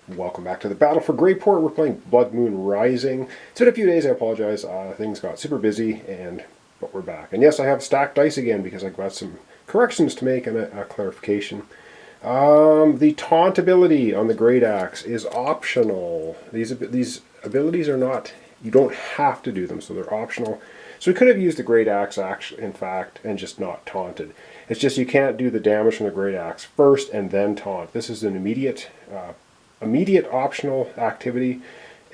Welcome back to the battle for Greyport. We're playing Blood Moon Rising. It's been a few days, I apologize. Things got super busy, but we're back. And yes, I have stacked dice again because I've got some corrections to make and a clarification. The taunt ability on the Great Axe is optional. These abilities are not, you don't have to do them, so they're optional. So we could have used the Great Axe, actually, in fact, and just not taunted. It's just you can't do the damage from the Great Axe first and then taunt. This is an immediate optional activity,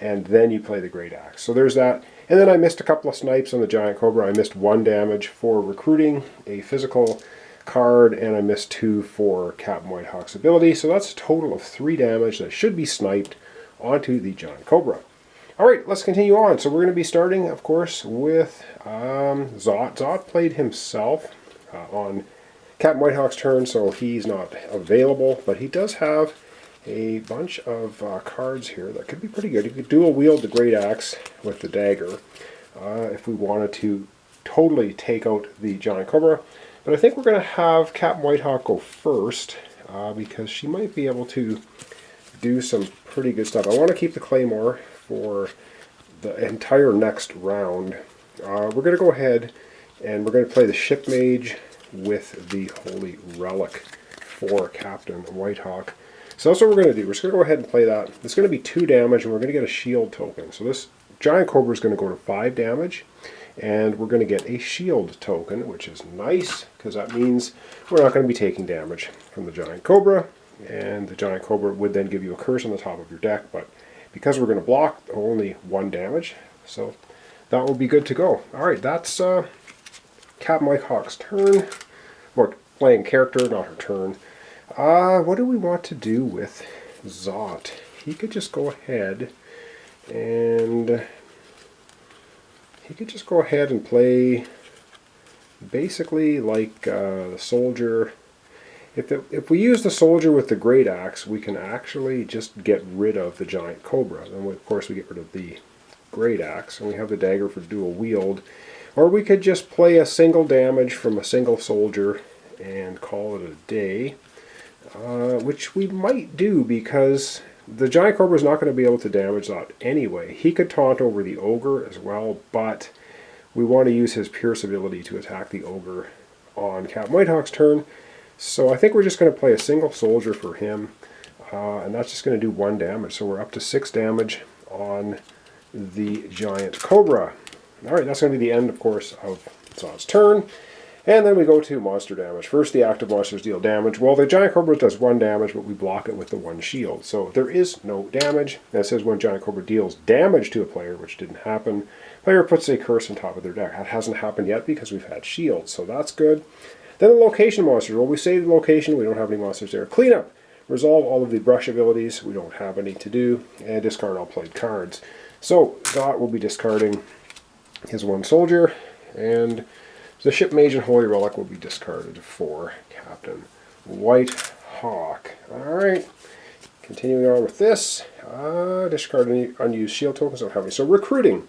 and then you play the Great Axe. So there's that. And then I missed a couple of snipes on the Giant Cobra. I missed 1 damage for recruiting a physical card, and I missed 2 for Captain Whitehawk's ability. So that's a total of 3 damage that should be sniped onto the Giant Cobra. Alright, let's continue on. So we're going to be starting, of course, with Zot. Zot played himself on Captain Whitehawk's turn, so he's not available, but he does have a bunch of cards here that could be pretty good. You could dual wield the Great Axe with the dagger if we wanted to totally take out the Giant Cobra. But I think we're going to have Captain Whitehawk go first because she might be able to do some pretty good stuff. I want to keep the Claymore for the entire next round. We're going to go ahead and we're going to play the Ship Mage with the Holy Relic for Captain Whitehawk. So that's what we're going to do. We're just going to go ahead and play that. It's going to be 2 damage, and we're going to get a shield token. So this Giant Cobra is going to go to 5 damage, and we're going to get a shield token, which is nice, because that means we're not going to be taking damage from the Giant Cobra, and the Giant Cobra would then give you a curse on the top of your deck, but because we're going to block only 1 damage, so that will be good to go. Alright, that's Captain Whitehawk's turn. Or playing character, not her turn. What do we want to do with Zot? He could just go ahead and play basically like the soldier. If we use the soldier with the Great Axe, we can actually just get rid of the Giant Cobra. Then of course we get rid of the Great Axe, and we have the dagger for dual wield. Or we could just play a single damage from a single soldier and call it a day. Which we might do because the Giant Cobra is not going to be able to damage that anyway. He could taunt over the Ogre as well, but we want to use his Pierce ability to attack the Ogre on Captain Whitehawk's turn. So I think we're just going to play a single soldier for him, and that's just going to do 1 damage. So we're up to 6 damage on the Giant Cobra. Alright, that's going to be the end, of course, of Zot's turn. And then we go to monster damage. First, the active monsters deal damage. Well, the Giant Cobra does 1 damage, but we block it with the 1 shield. So there is no damage. And it says when Giant Cobra deals damage to a player, which didn't happen, player puts a curse on top of their deck. That hasn't happened yet because we've had shields, so that's good. Then the location monsters. Well, we save the location. We don't have any monsters there. Cleanup. Resolve all of the brush abilities. We don't have any to do. And discard all played cards. So Zot will be discarding his 1 soldier, and the Ship Mage and Holy Relic will be discarded for Captain Whitehawk. Alright, continuing on with this. Discard any unused shield tokens. Don't have any. So recruiting.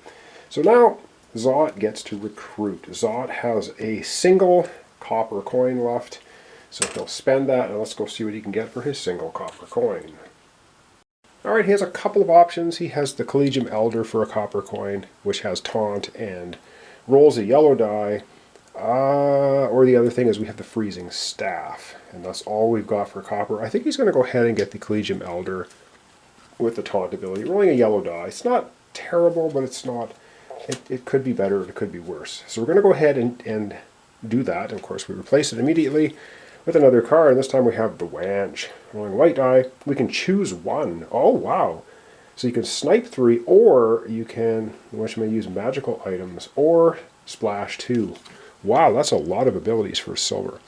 So now Zot gets to recruit. Zot has a single copper coin left, so he'll spend that, and let's go see what he can get for his single copper coin. Alright, he has a couple of options. He has the Collegium Elder for a copper coin, which has taunt and rolls a yellow die. Or the other thing is we have the Freezing Staff, and that's all we've got for copper. I think he's going to go ahead and get the Collegium Elder with the taunt ability. Rolling a yellow die. It's not terrible, but it's not. It could be better, it could be worse. So we're going to go ahead and do that. And of course, we replace it immediately with another card. And this time we have the Wanch. Rolling white die. We can choose 1. Oh, wow. So you can snipe 3, or you can, which may use magical items, or splash 2. Wow, that's a lot of abilities for silver.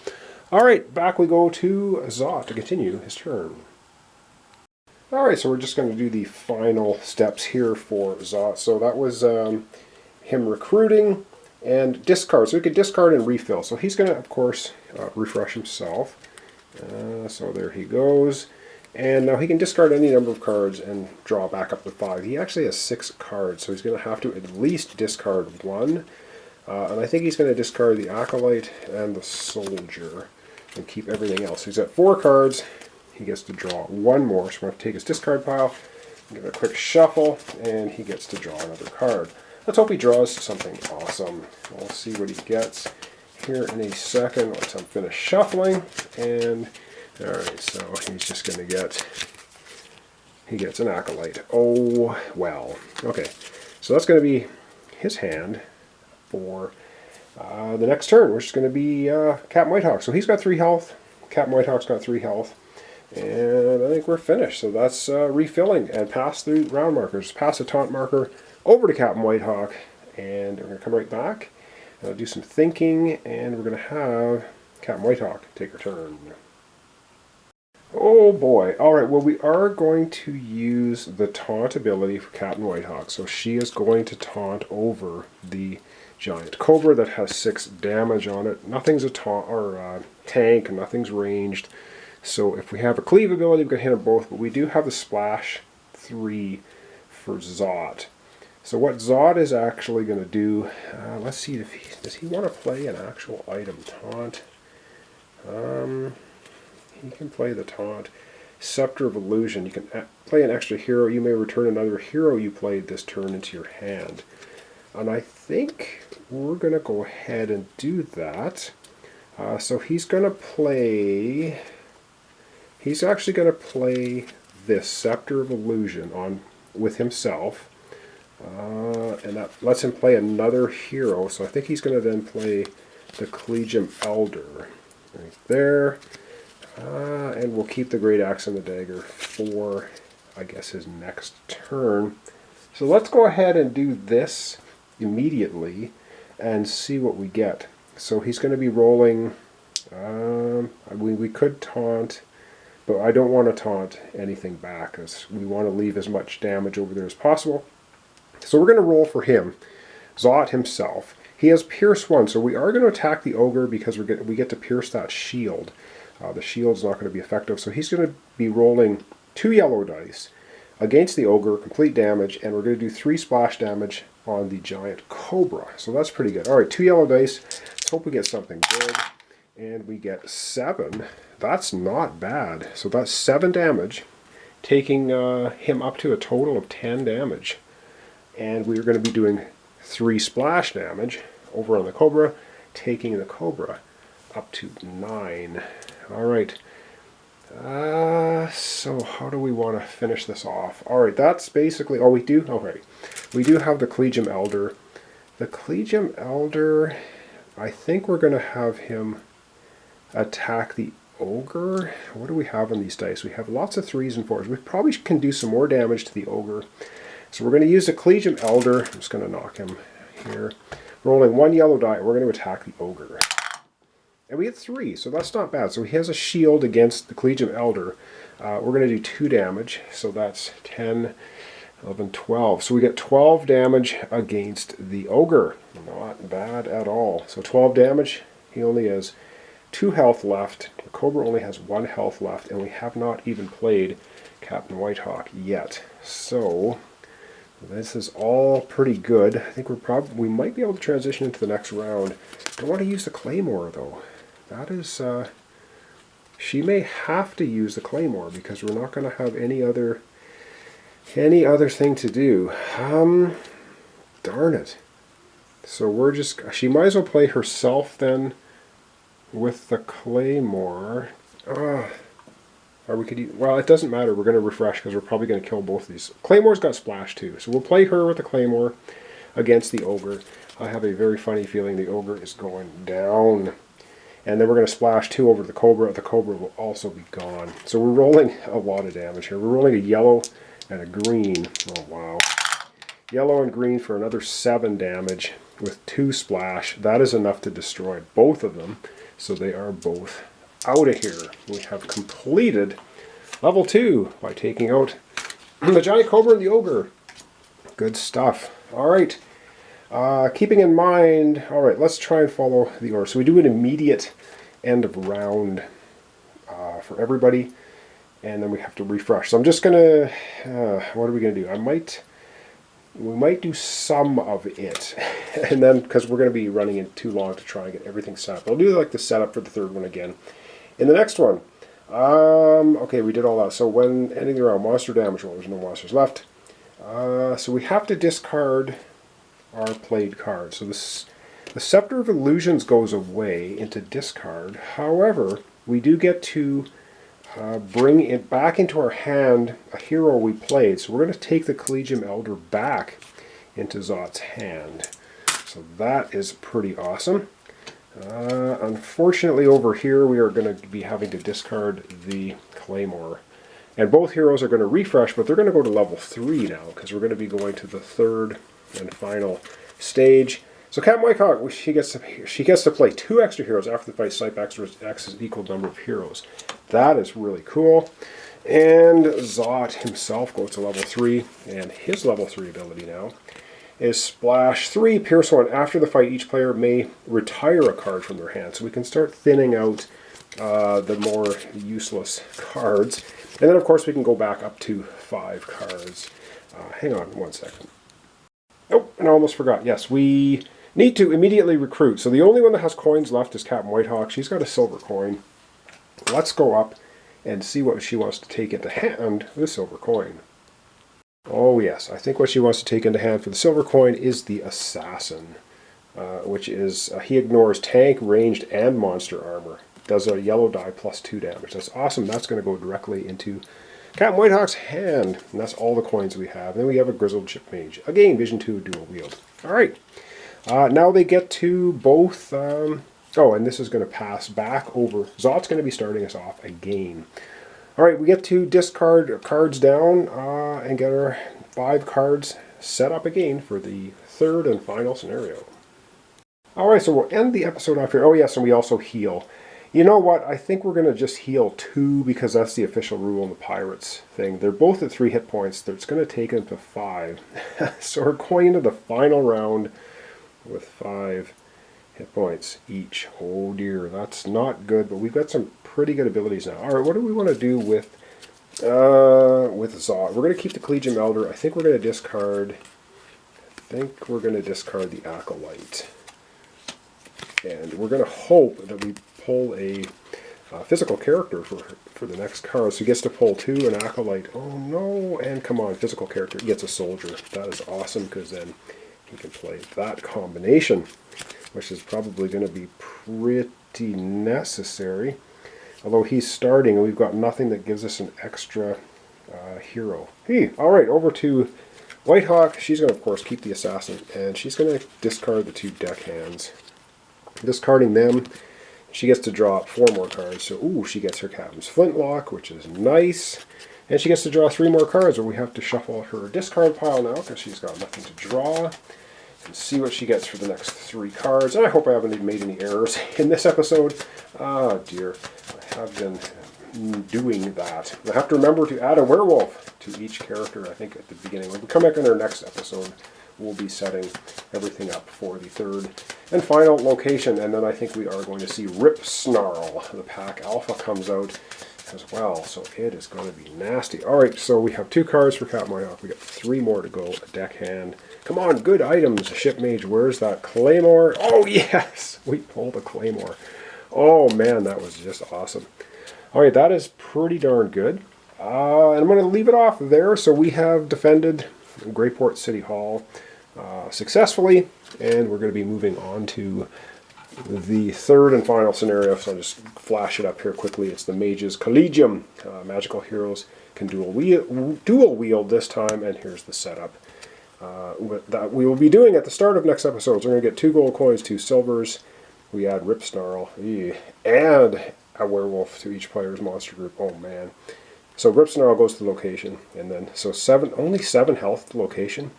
Alright, back we go to Zot to continue his turn. Alright, so we're just going to do the final steps here for Zot. So that was him recruiting and discard. So he could discard and refill. So he's going to, of course, refresh himself. So there he goes. And now he can discard any number of cards and draw back up to 5. He actually has 6 cards, so he's going to have to at least discard 1. And I think he's going to discard the Acolyte and the Soldier and keep everything else. He's got 4 cards. he gets to draw one more. So we're going to take his discard pile, give it a quick shuffle, and he gets to draw another card. Let's hope he draws something awesome. We'll see what he gets here in a second once I'm finished shuffling. And alright, so he's just going to get, he gets an Acolyte. Oh, well. Okay, so that's going to be his hand for the next turn, which is going to be Captain Whitehawk. So he's got 3 health. Captain Whitehawk's got 3 health. And I think we're finished. So that's refilling and pass through round markers. Pass the taunt marker over to Captain Whitehawk. And we're going to come right back. Do some thinking. And we're going to have Captain Whitehawk take her turn. Oh boy. Alright, well we are going to use the taunt ability for Captain Whitehawk. So she is going to taunt over the giant cobra that has 6 damage on it. Nothing's a taunt or tank, nothing's ranged. So if we have a cleave ability, we can hit them both, but we do have the splash 3 for Zod. So what Zod is actually going to do, let's see if does he want to play an actual item taunt. He can play the taunt. Scepter of Illusion. You can play an extra hero. You may return another hero you played this turn into your hand. And I think we're going to go ahead and do that. So he's going to play... He's actually going to play this Scepter of Illusion on with himself. And that lets him play another hero. So I think he's going to then play the Collegium Elder. Right there. And we'll keep the Great Axe and the Dagger for, I guess, his next turn. So let's go ahead and do this immediately and see what we get. So he's going to be rolling, we could taunt, but I don't want to taunt anything back because we want to leave as much damage over there as possible. So we're going to roll for him, Zot himself. He has Pierce 1, so we are going to attack the Ogre because we get to pierce that shield. The shield's not going to be effective, so he's going to be rolling 2 yellow dice against the Ogre, complete damage, and we're going to do 3 splash damage on the giant cobra. So that's pretty good. Alright, 2 yellow dice. Let's hope we get something good. And we get 7. That's not bad. So that's 7 damage, taking him up to a total of 10 damage. And we're going to be doing 3 splash damage over on the cobra, taking the cobra up to 9. Alright. So how do we want to finish this off? Alright, that's basically all we do. Alright. We do have the Collegium Elder. The Collegium Elder, I think we're going to have him attack the Ogre. What do we have on these dice? We have lots of 3s and 4s. We probably can do some more damage to the Ogre. So we're going to use the Collegium Elder. I'm just going to knock him here. Rolling 1 yellow die, we're going to attack the Ogre. And we get 3, so that's not bad. So he has a shield against the Collegium Elder. We're going to do 2 damage, so that's 10, 11, 12. So we get 12 damage against the Ogre. Not bad at all. So 12 damage, he only has 2 health left. The Cobra only has 1 health left, and we have not even played Captain Whitehawk yet. So this is all pretty good. I think we might be able to transition into the next round. Don't want to use the Claymore though. That is, she may have to use the Claymore because we're not going to have any other thing to do. Darn it. So we're just, she might as well play herself then with the Claymore. Or we could, well, it doesn't matter. We're going to refresh because we're probably going to kill both of these. Claymore's got splash too, so we'll play her with the Claymore against the Ogre. I have a very funny feeling the Ogre is going down. And then we're going to splash 2 over the Cobra. The Cobra will also be gone. So we're rolling a lot of damage here. We're rolling a yellow and a green. Oh, wow. Yellow and green for another 7 damage with 2 splash. That is enough to destroy both of them. So they are both out of here. We have completed level 2 by taking out the Giant Cobra and the Ogre. Good stuff. Alright. Keeping in mind, alright, let's try and follow the order. So we do an immediate end of round for everybody, and then we have to refresh. So I'm just going to, what are we going to do? We might do some of it, and then, because we're going to be running in too long to try and get everything set up. I'll do like the setup for the third one again. In the next one, Okay, we did all that. So when ending the round, monster damage roll. There's no monsters left. So we have to discard our played card. So this, the Scepter of Illusions goes away into discard. However, we do get to bring it back into our hand a hero we played. So we're going to take the Collegium Elder back into Zot's hand. So that is pretty awesome. Unfortunately over here we are going to be having to discard the Claymore. And both heroes are going to refresh, but they're going to go to level 3 now, because we're going to be going to the third and final stage. So Captain Whitehawk, she gets to play 2 extra heroes after the fight. Snipe X is equal number of heroes. That is really cool. And Zot himself goes to level 3, and his level 3 ability now is Splash 3, Pierce 1. After the fight, each player may retire a card from their hand, so we can start thinning out the more useless cards. And then, of course, we can go back up to 5 cards. Hang on one second. Oh, and I almost forgot. Yes, we need to immediately recruit. So the only one that has coins left is Captain Whitehawk. She's got a silver coin. Let's go up and see what she wants to take into hand with a silver coin. Oh yes, I think what she wants to take into hand for the silver coin is the Assassin, which is, he ignores tank, ranged, and monster armor. Does a yellow die plus 2 damage. That's awesome. That's going to go directly into Captain Whitehawk's hand. And that's all the coins we have. And then we have a Grizzled Ship Mage. Again, Vision 2 dual wield. Alright. Now they get to both... oh, and this is going to pass back over. Zot's going to be starting us off again. Alright, we get to discard cards down and get our 5 cards set up again for the third and final scenario. Alright, so we'll end the episode off here. Oh yes, and we also heal. You know what? I think we're going to just heal 2 because that's the official rule in the Pirates thing. They're both at 3 hit points. It's going to take them to 5. So we're going into the final round with 5 hit points each. Oh dear, that's not good, but we've got some pretty good abilities now. Alright, what do we want to do with Zot? We're going to keep the Collegium Elder. I think we're going to discard... the Acolyte. And we're going to hope that we pull a physical character for the next card. So he gets to pull 2, an Acolyte. Oh no, and come on, physical character. He gets a Soldier. That is awesome, because then he can play that combination, which is probably going to be pretty necessary. Although he's starting, and we've got nothing that gives us an extra hero. Hey, alright, over to Whitehawk. She's going to, of course, keep the Assassin, and she's going to discard the 2 deck hands. Discarding them, she gets to draw 4 more cards. So, ooh, she gets her Captain's Flintlock, which is nice. And she gets to draw 3 more cards, or we have to shuffle her discard pile now, because she's got nothing to draw. And see what she gets for the next 3 cards. And I hope I haven't made any errors in this episode. Ah, dear. I have been doing that. I have to remember to add a werewolf to each character, I think, at the beginning. When we come back in our next episode, we'll be setting everything up for the third and final location. And then I think we are going to see Rip Snarl. The pack alpha comes out as well, so it is going to be nasty. Alright, so we have 2 cards for Captain Whitehawk. We got 3 more to go. A deck hand. Come on, good items. Ship Mage, where's that Claymore? Oh yes! We pulled a Claymore. Oh man, that was just awesome. Alright, that is pretty darn good. And I'm going to leave it off there. So we have defended Greyport City Hall successfully, and we're going to be moving on to the third and final scenario. So I'll just flash it up here quickly. It's the Mage's Collegium. Magical heroes can dual wield this time, and here's the setup that we will be doing at the start of next episode. So we're going to get 2 gold coins, 2 silvers. We add Rip Snarl, and a werewolf to each player's monster group. Oh man. So Rip Snarl goes to the location, and then so only 7 health at the location.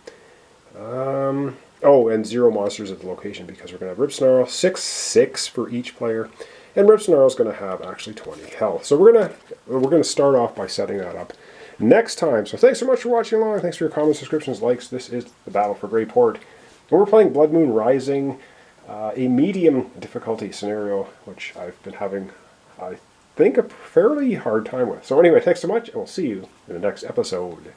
Oh, and 0 monsters at the location, because we're going to have Rip Snarl, 6 for each player, and Rip Snarl is going to have actually 20 health. So we're going to start off by setting that up next time. So thanks so much for watching along. Thanks for your comments, subscriptions, likes. This is the Battle for Greyport, and we're playing Blood Moon Rising, a medium difficulty scenario, which I've been having, I think, a fairly hard time with. So anyway, thanks so much, and we'll see you in the next episode.